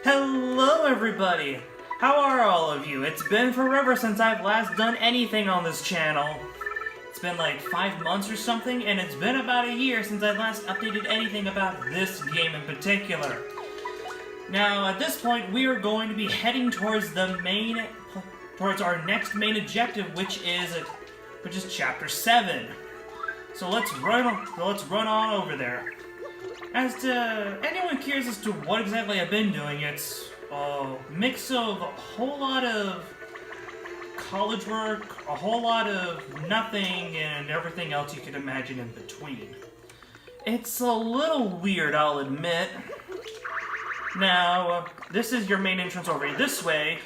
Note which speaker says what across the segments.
Speaker 1: Hello everybody! How are all of you? It's been forever since I've last done anything on this channel. It's been like 5 months or something, and it's been about a year since I last updated anything about this game in particular. Now, at this point, we are going to be heading towards our next main objective, which is Chapter 7. So let's run on over there. As to anyone curious as to what exactly I've been doing, it's a mix of a whole lot of college work, a whole lot of nothing, and everything else you could imagine in between. It's a little weird, I'll admit. Now, this is your main entrance over this way,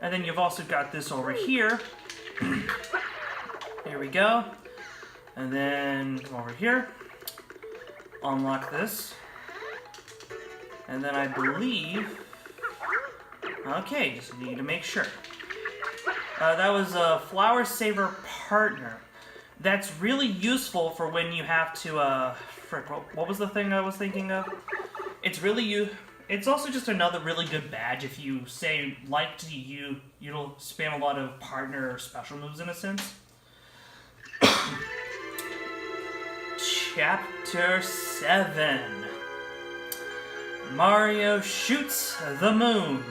Speaker 1: and then you've also got this over here. Here we go. And then over here. Unlock this. And then I believe... Okay, just need to make sure. That was a Flower Saver Partner. That's really useful for when you have to, frick, what was the thing I was thinking of? It's also just another really good badge if you, say, like to you'll spam a lot of partner or special moves in a sense. Chapter 7. Mario shoots the moon.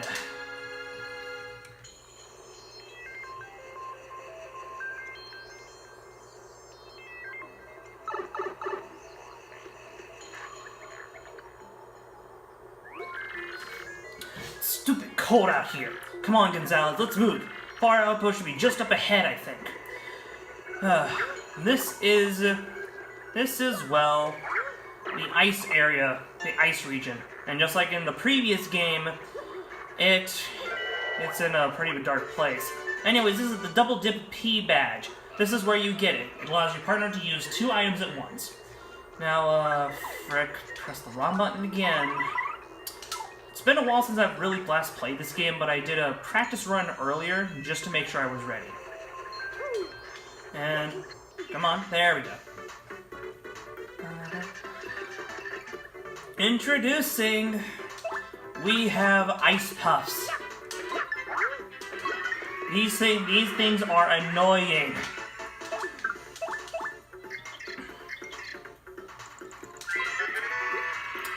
Speaker 1: Stupid cold out here. Come on, Gonzalez, let's move. Fahr outpost should be just up ahead, I think. This is, well, the ice area, the ice region. And just like in the previous game, it's in a pretty dark place. Anyways, this is the Double Dip P badge. This is where you get it. It allows your partner to use 2 items at once. Now, frick, press the wrong button again. It's been a while since I've really last played this game, but I did a practice run earlier just to make sure I was ready. And, come on, there we go. Introducing, we have Ice Puffs. These things are annoying.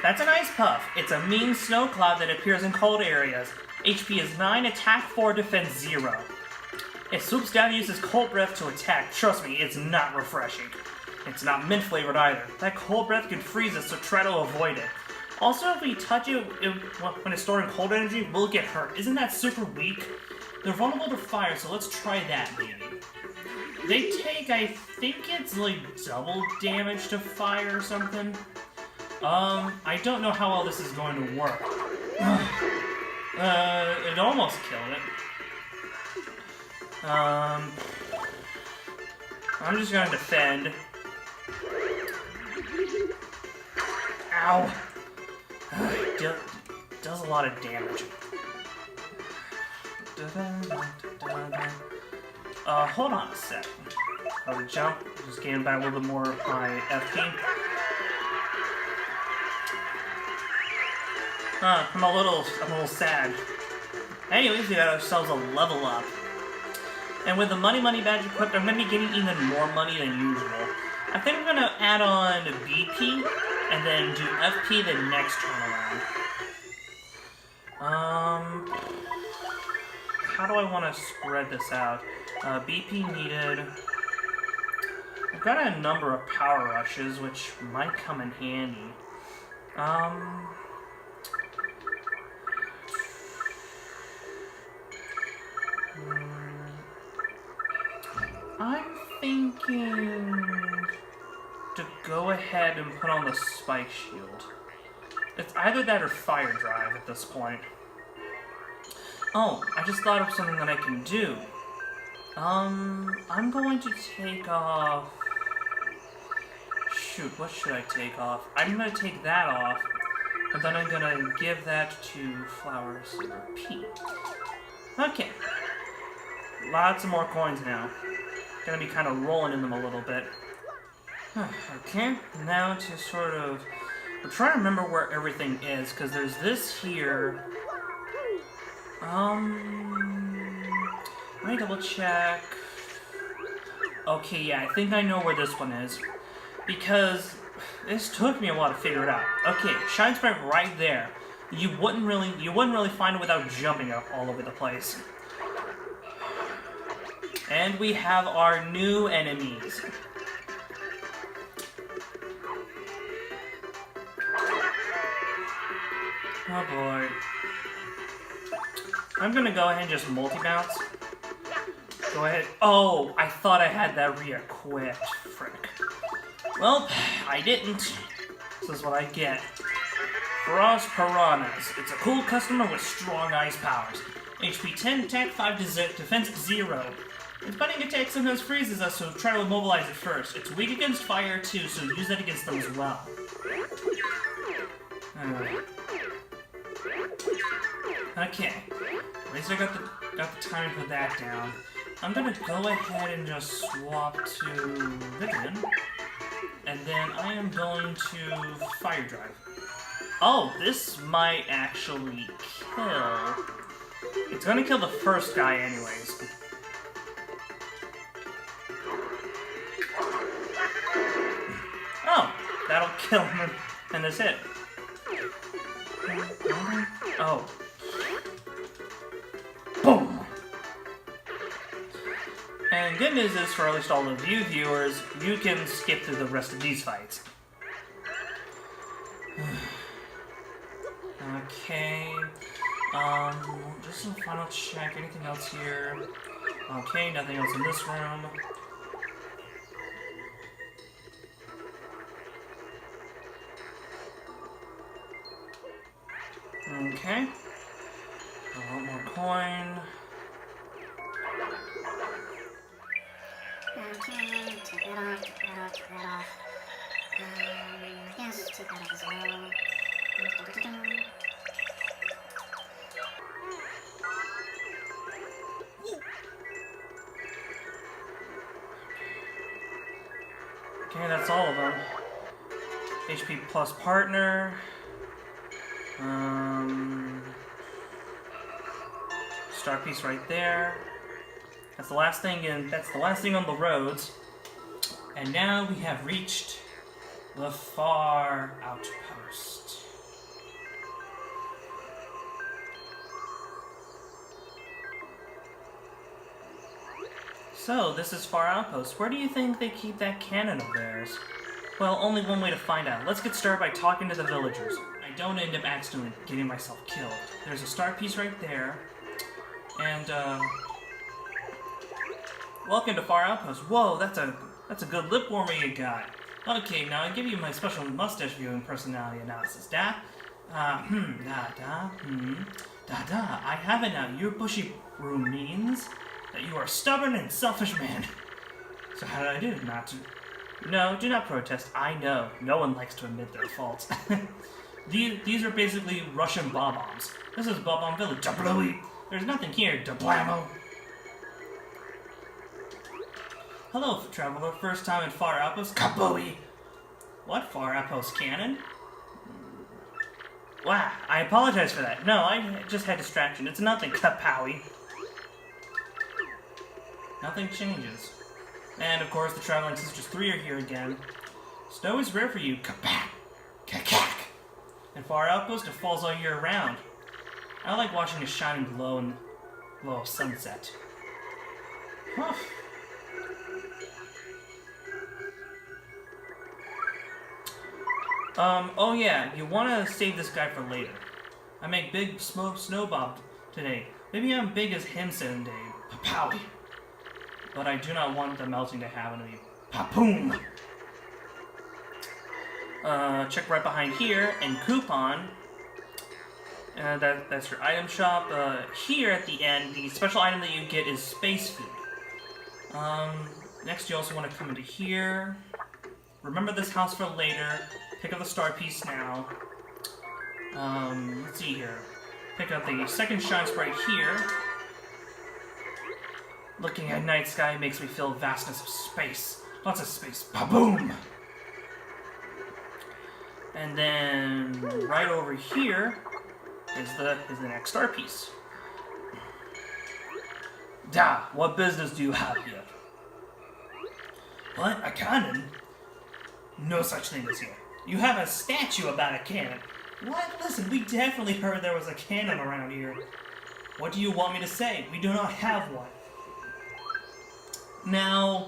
Speaker 1: That's an Ice Puff. It's a mean snow cloud that appears in cold areas. HP is 9, attack 4, defense 0. It swoops down and uses cold breath to attack. Trust me, it's not refreshing. It's not mint flavored either. That cold breath can freeze us, so try to avoid it. Also, if we touch it when it's storing cold energy, we'll get hurt. Isn't that super weak? They're vulnerable to fire, so let's try that, maybe. They take, I think it's like double damage to fire or something. I don't know how well this is going to work. It almost killed it. I'm just gonna defend. Ow! It does a lot of damage. Hold on a sec. I'll jump, just gain back a little bit more of my FP. I'm a little sad. Anyways, we got ourselves a level up. And with the money badge equipped, I'm going to be getting even more money than usual. I think I'm going to add on BP, and then do FP the next turn around. How do I want to spread this out? BP needed. I've got a number of power rushes, which might come in handy. I'm thinking to go ahead and put on the spike shield. It's either that or fire drive at this point. Oh, I just thought of something that I can do. I'm going to take off... Shoot, what should I take off? I'm going to take that off, and then I'm going to give that to Flower Saver P. Okay. Lots of more coins now. Gonna be kind of rolling in them a little bit. Okay, now to sort of... I'm trying to remember where everything is, because there's this here, Let me double check. Okay, yeah, I think I know where this one is. Because this took me a while to figure it out. Okay, Shine Sprite right there. You wouldn't really find it without jumping all over the place. And we have our new enemies. Oh boy. I'm gonna go ahead and just multi-bounce. Go ahead. Oh, I thought I had that re-equipped. Frick. Well, I didn't. This is what I get. Frost Piranhas. It's a cool customer with strong ice powers. HP 10, attack 5, defense 0. Its biting attack sometimes freezes us, so try to immobilize it first. It's weak against fire too, so use that against them as well. Okay. At least I got the time to put that down. I'm gonna go ahead and just swap to Vivian. And then I am going to Fire Drive. Oh, this might actually kill. It's gonna kill the first guy anyways. Oh, that'll kill him in this hit. Oh. Boom! And good news is, for at least all of you viewers, you can skip through the rest of these fights. Okay. Just a final check. Anything else here? Okay, nothing else in this room. Okay. A lot more coin.
Speaker 2: Okay, take that off, take that off, take that off. Yes, take that off as well.
Speaker 1: Okay, that's all of them. HP plus partner. Star piece right there. That's the last thing on the roads. And now we have reached the Fahr outpost. So, this is Fahr outpost. Where do you think they keep that cannon of theirs? Well, only one way to find out. Let's get started by talking to the villagers. I don't end up accidentally getting myself killed. There's a star piece right there. And, welcome to Fahr outpost. Whoa, that's a good lip warmer you got. Okay, now I give you my special mustache viewing personality analysis. Da, I have it now. Your bushy broom means that you are a stubborn and selfish man. So how did I do? No, do not protest. I know. No one likes to admit their faults. These are basically Russian bomb-ombs. This is bomb-omb village. Dablooey. There's nothing here. Dablamo. Hello, traveler. First time in Fahr outpost. Kabooey. What Fahr outpost cannon? Wow, I apologize for that. No, I just had distraction. It's nothing. Kapowie. Nothing changes. And of course, the Traveling Sisters 3 are here again. Snow is rare for you. Kapak! Kakak! In Fahr outpost, it falls all year round. I like watching it shine and glow in the glow of sunset. Huh. Oh yeah, you want to save this guy for later. I make big snowbob today. Maybe I'm big as him someday. Papowie. But I do not want the melting to happen to me. Papoom! Check right behind here, and coupon. That's your item shop. Here at the end, the special item that you get is space food. Next you also want to come into here. Remember this house for later. Pick up the star piece now. Let's see here. Pick up the second shine sprite here. Looking at night sky makes me feel vastness of space. Lots of space. Ba-boom! And then right over here is the next star piece. What business do you have here? What? A cannon? No such thing as here. You have a statue about a cannon. What? Listen, we definitely heard there was a cannon around here. What do you want me to say? We do not have one. Now,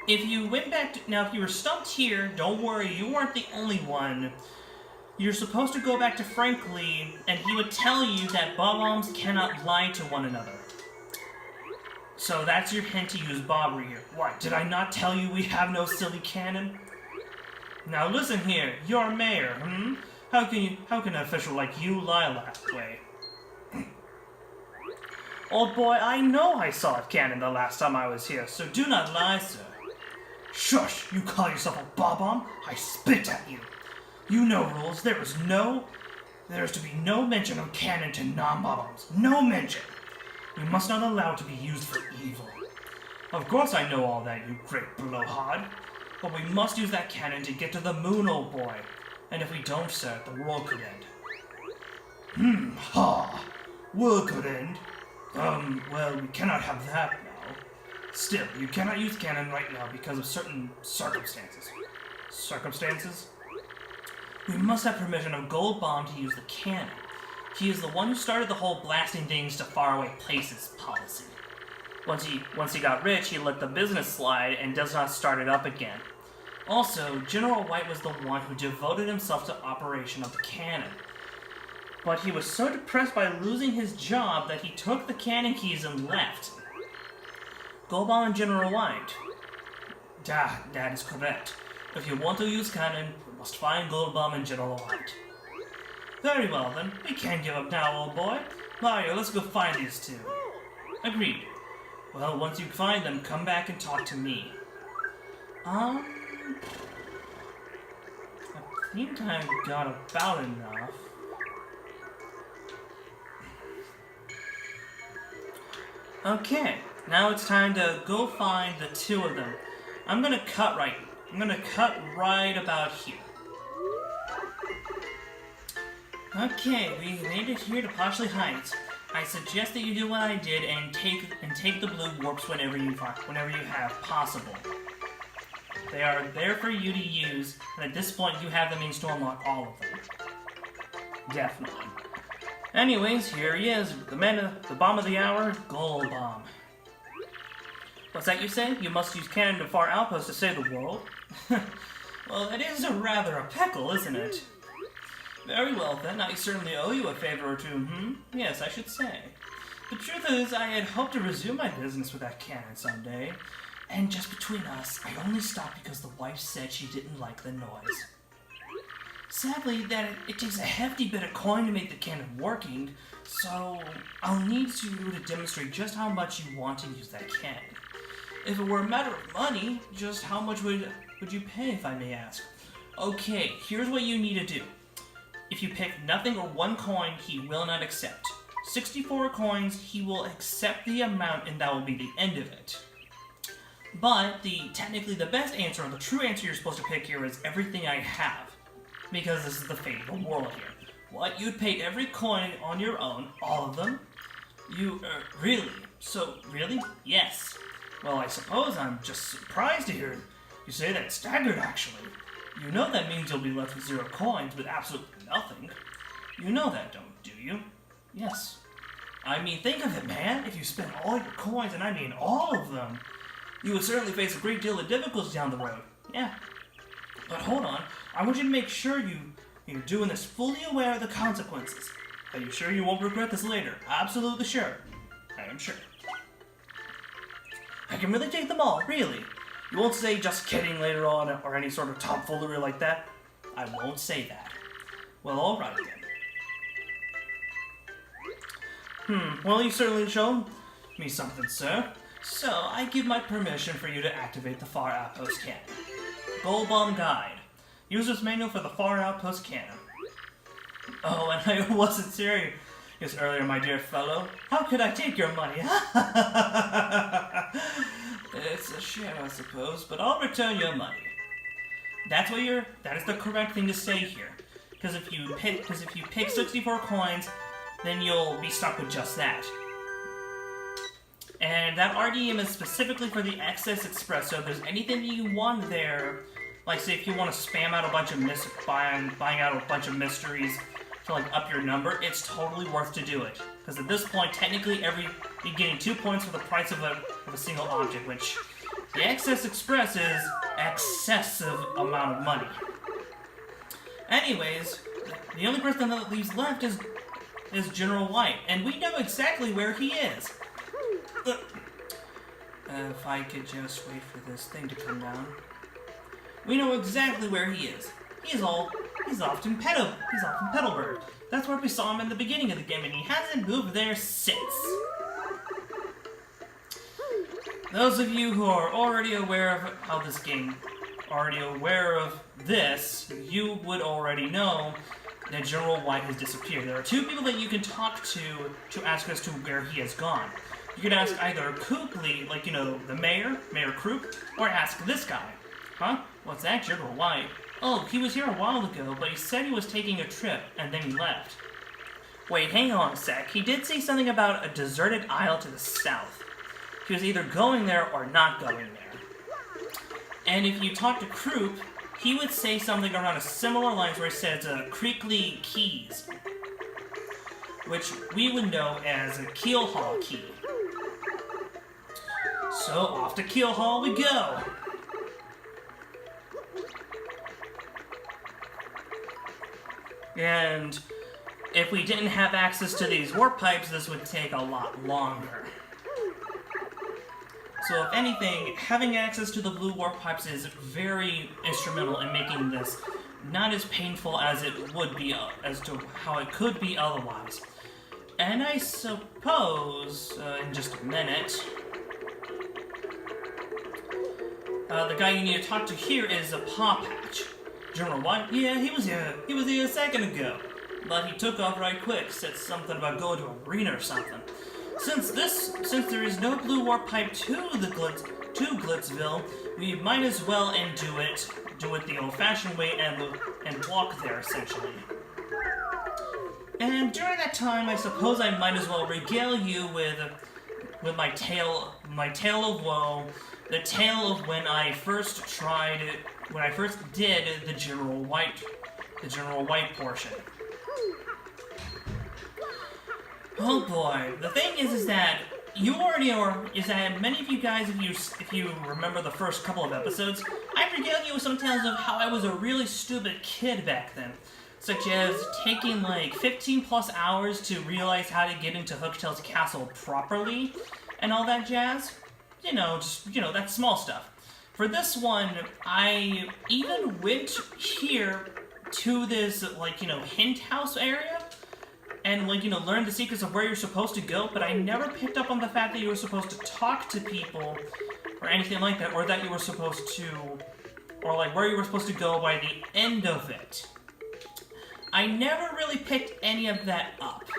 Speaker 1: if you went back to... Now, if you were stumped here, don't worry, you weren't the only one. You're supposed to go back to Frankly, and he would tell you that bomb-ombs cannot lie to one another. So that's your hint to use Bobbery here. What, did I not tell you we have no silly cannon? Now listen here, you're mayor, How can an official like you lie that way? Old boy, I know I saw a cannon the last time I was here, so do not lie, sir. Shush! You call yourself a bomb-omb? I spit at you. You know rules. There is to be no mention of cannon to non-bomb-ombs. No mention. We must not allow it to be used for evil. Of course I know all that, you great blowhard. But we must use that cannon to get to the moon, old boy. And if we don't, sir, the world could end. World could end? Well, we cannot have that now. Still, you cannot use cannon right now because of certain circumstances. Circumstances? We must have permission of Gold Bomb to use the cannon. He is the one who started the whole blasting things to faraway places policy. Once he got rich, he let the business slide and does not start it up again. Also, General White was the one who devoted himself to operation of the cannon. But he was so depressed by losing his job that he took the cannon keys and left. Gold Bomb and General White. That is correct. If you want to use cannon, you must find Gold Bomb and General White. Very well then, we can't give up now, old boy. Mario, let's go find these two. Agreed. Well, once you find them, come back and talk to me. I think I've got about enough. Okay, now it's time to go find the two of them. I'm gonna cut right about here. Okay, we made it here to Poshley Heights. I suggest that you do what I did and take the blue warps whenever you have possible. They are there for you to use, and at this point you have the means to unlock all of them. Definitely. Anyways, here he is, the bomb of the hour, Gold Bomb. What's that you say? You must use cannon to Fahr outpost to save the world? Well, it is rather a pickle, isn't it? Very well then, I certainly owe you a favor or two, Yes, I should say. The truth is, I had hoped to resume my business with that cannon someday. And just between us, I only stopped because the wife said she didn't like the noise. Sadly, it takes a hefty bit of coin to make the cannon working, so I'll need you to demonstrate just how much you want to use that cannon. If it were a matter of money, just how much would you pay, if I may ask? Okay, here's what you need to do. If you pick nothing or one coin, he will not accept. 64 coins, he will accept the amount, and that will be the end of it. But technically the best answer, or the true answer you're supposed to pick here is everything I have. Because this is the fate of the world here. What? You'd pay every coin on your own, all of them? Really? So, really? Yes. Well, I suppose I'm just surprised to hear you say that. Staggered, actually. You know that means you'll be left with 0 coins with absolutely nothing. You know that, don't you? Yes. I mean, think of it, man. If you spend all your coins, and I mean all of them, you would certainly face a great deal of difficulties down the road. Yeah. But hold on. I want you to make sure you're doing this fully aware of the consequences. Are you sure you won't regret this later? Absolutely sure. I am sure. I can really take them all, really. You won't say just kidding later on or any sort of tomfoolery like that? I won't say that. Well, alright then. Well, you've certainly shown me something, sir. So, I give my permission for you to activate the Fahr Outpost cannon. Gold Bomb Guide. User's Manual for the Fahr Outpost cannon. Oh, and I wasn't serious earlier, my dear fellow. How could I take your money? It's a shame, I suppose, but I'll return your money. That is the correct thing to say here. Because if you pick 64 coins, then you'll be stuck with just that. And that RDM is specifically for the Access Express, so if there's anything you want there, like say if you want to spam out a bunch of buying out a bunch of mysteries to like up your number, it's totally worth to do it. Because at this point, technically you're getting 2 points for the price of a single object, which the Access Express is excessive amount of money. Anyways, the only person that leaves left is General White, and we know exactly where he is. If I could just wait for this thing to come down. We know exactly where he is. He's off in Petalburg. That's where we saw him in the beginning of the game, and he hasn't moved there since. Those of you who are already aware of how this game, you would already know that General White has disappeared. There are two people that you can talk to ask as to where he has gone. You can ask either Cooply, like, you know, the mayor, Mayor Croup, or ask this guy. Huh? What's that, General White? Oh, he was here a while ago, but he said he was taking a trip, and then he left. Wait, hang on a sec. He did say something about a deserted isle to the south. He was either going there or not going there. And if you talk to Croup, he would say something around a similar lines where he says Creakley Keys, which we would know as a Keelhaul Key. So off to Keelhaul we go! And if we didn't have access to these warp pipes, this would take a lot longer. So if anything, having access to the blue warp pipes is very instrumental in making this not as painful as it would be, as to how it could be otherwise. And I suppose, in just a minute, the guy you need to talk to here is a Paw Patch. General White? Yeah, he was here a second ago. But he took off right quick, said something about going to an arena or something. Since there is no blue warp pipe to Glitzville, we might as well and do it the old-fashioned way and walk there, essentially. And during that time, I suppose I might as well regale you with my tale of woe, the tale of when I first did the General White portion. Oh boy, the thing is that you already are, is that many of you guys, if you remember the first couple of episodes, I regaled you with some tales of how I was a really stupid kid back then. Such as taking like 15 plus hours to realize how to get into Hooktail's castle properly, and all that jazz. You know, that small stuff. For this one, I even went here to this, hint house area, and, learned the secrets of where you're supposed to go, but I never picked up on the fact that you were supposed to talk to people, or anything like that, or that you were supposed to, or, where you were supposed to go by the end of it. I never really picked any of that up.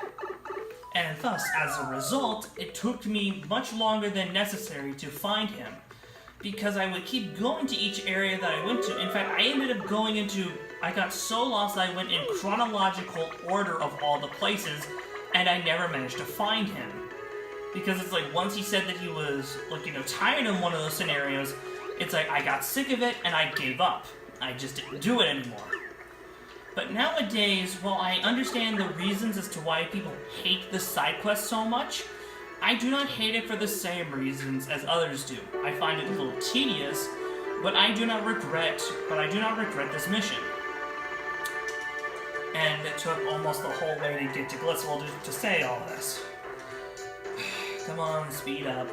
Speaker 1: And thus, as a result, it took me much longer than necessary to find him. Because I would keep going to each area that I went to. In fact, I ended up I got so lost that I went in chronological order of all the places, and I never managed to find him. Because it's once he said that he was, tired in one of those scenarios, it's I got sick of it and I gave up. I just didn't do it anymore. But nowadays, while I understand the reasons as to why people hate the side quest so much, I do not hate it for the same reasons as others do. I find it a little tedious, but I do not regret this mission. And it took almost the whole way to get to Glitzville to say all this. Come on, speed up.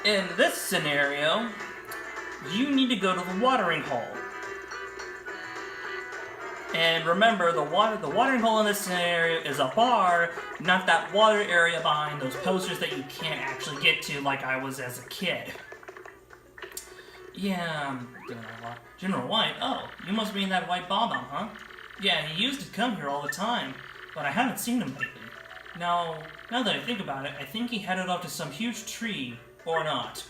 Speaker 1: In this scenario, you need to go to the watering hole. And remember, the watering hole in this scenario is a bar, not that water area behind those posters that you can't actually get to like I was as a kid. Yeah, I'm doing a lot. General White? Oh, you must mean that white bomb-omb, huh? Yeah, he used to come here all the time, but I haven't seen him lately. Now that I think about it, I think he headed off to some huge tree, or not.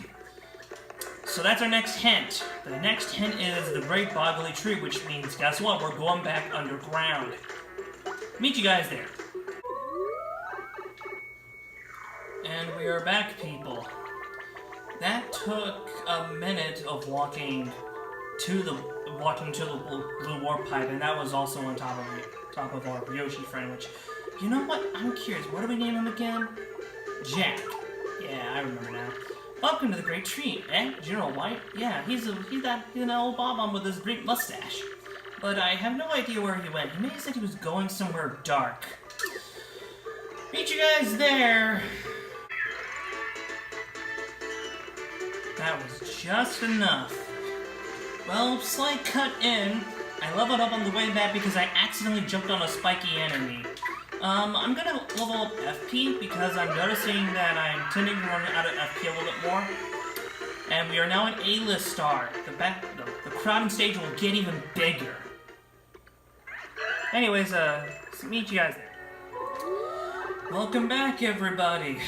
Speaker 1: so that's our next hint. The next hint is the Great Boggly Tree, which means, guess what? We're going back underground. Meet you guys there. And we are back, people. That took a minute of walking to the blue warp pipe, and that was also on top of our Yoshi friend. Which, you know what? I'm curious. What do we name him again? Jack. Yeah, I remember now. Welcome to the Great Tree, eh? General White? Yeah, he's an old bomb-omb with his great mustache. But I have no idea where he went. He may have said he was going somewhere dark. Meet you guys there. That was just enough. Well, slight cut in. I leveled up on the way back because I accidentally jumped on a spiky enemy. I'm gonna level up FP because I'm noticing that I'm tending to run out of FP a little bit more. And we are now an A-list star. The crowding stage will get even bigger. Anyways, meet you guys there. Welcome back, everybody.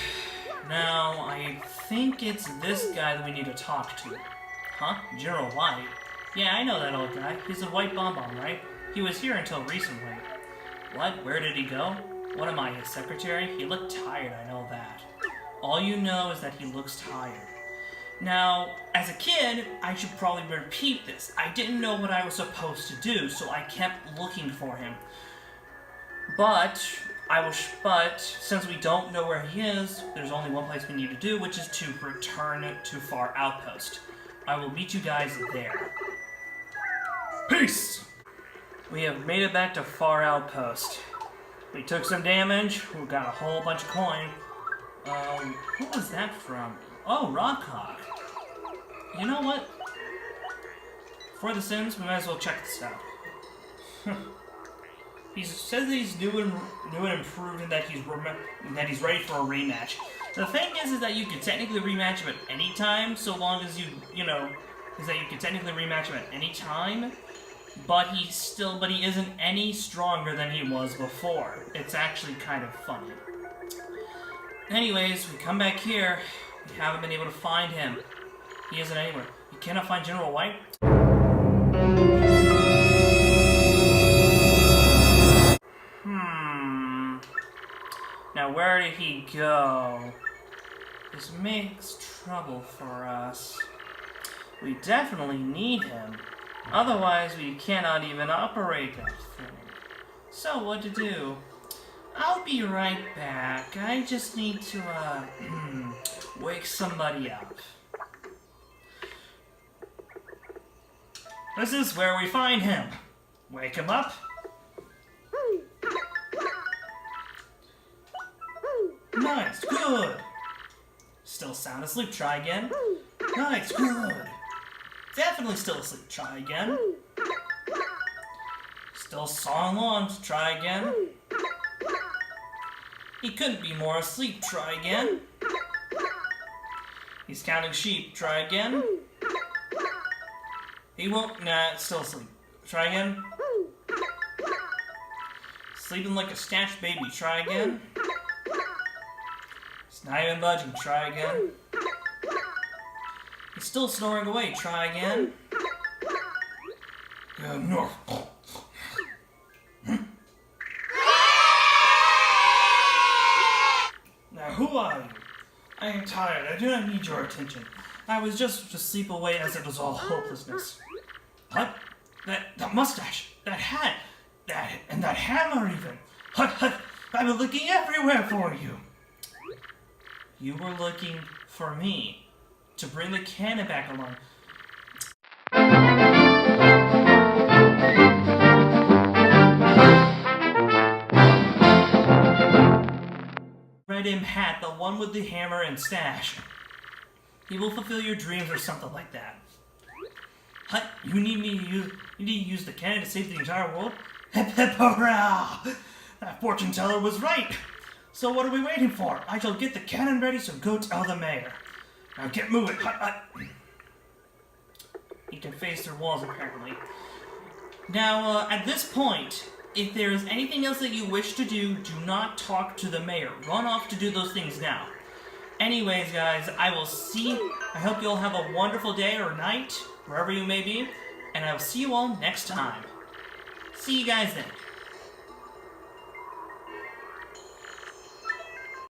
Speaker 1: Now, I think it's this guy that we need to talk to. Huh? General White? Yeah, I know that old guy. He's a white bomb-omb, right? He was here until recently. What? Where did he go? What am I, his secretary? He looked tired, I know that. All you know is that he looks tired. Now, as a kid, I should probably repeat this. I didn't know what I was supposed to do, so I kept looking for him. But since we don't know where he is, there's only one place we need to do, which is to return to Fahr Outpost. I will meet you guys there. Peace! We have made it back to Fahr Outpost. We took some damage, we got a whole bunch of coin. Who was that from? Oh, Rockhawk. You know what? For the Sims, we might as well check this out. He says that he's new and improved and that he's ready for a rematch. The thing is that you can technically rematch him at any time, so long as you can technically rematch him at any time. But he isn't any stronger than he was before. It's actually kind of funny. Anyways, we come back here. We haven't been able to find him. He isn't anywhere. You cannot find General White? Now where did he go? This makes trouble for us. We definitely need him. Otherwise, we cannot even operate that thing. So, what to do? I'll be right back. I just need to, wake somebody up. This is where we find him. Wake him up. Nice, good. Still sound asleep, try again. Nice, good. Definitely still asleep. Try again. Still sawing logs. Try again. He couldn't be more asleep. Try again. He's counting sheep. Try again. He won't. Nah, still asleep. Try again. Sleeping like a snatched baby. Try again. He's not even budging. Try again. He's still snoring away. Try again. No. Now, who are you? I am tired. I do not need your attention. I was just to sleep away as it was all hopelessness. What? That mustache, that hat, and that hammer even. I've been looking everywhere for you. You were looking for me. To bring the cannon back along. Red imp hat, the one with the hammer and stash. He will fulfill your dreams or something like that. What? You need to use the cannon to save the entire world? Hip hip hurrah! That fortune teller was right! So what are we waiting for? I shall get the cannon ready, so go tell the mayor. Now get moving. He can face through walls, apparently. Now, at this point, if there is anything else that you wish to do, do not talk to the mayor. Run off to do those things now. Anyways, guys, I will see I hope you'll have a wonderful day or night, wherever you may be, and I will see you all next time. See you guys then.